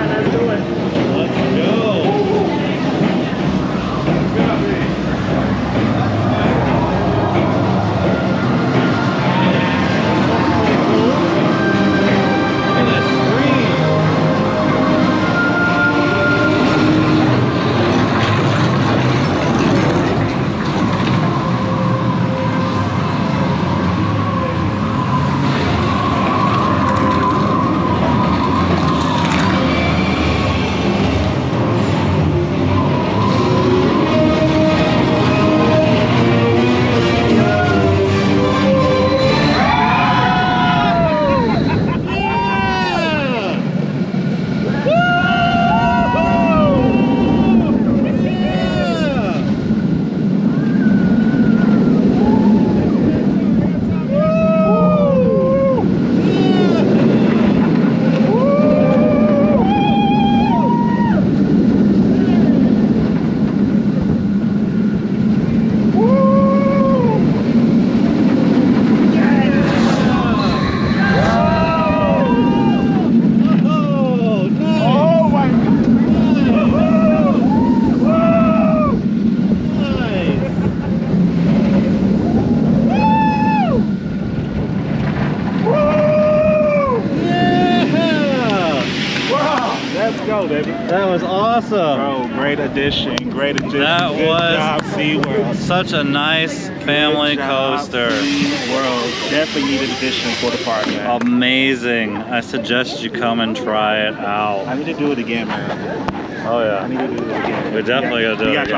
let's do it. Let's go. Let's go, baby. That was awesome. Bro, great addition. Great addition. That Good was job, SeaWorld. such a nice family Good job, coaster. SeaWorld. Definitely needed addition for the park, man. Amazing. I suggest you come and try it out. I need to do it again, man. Oh yeah. I need to do it again. We definitely gotta do We it gotta again. try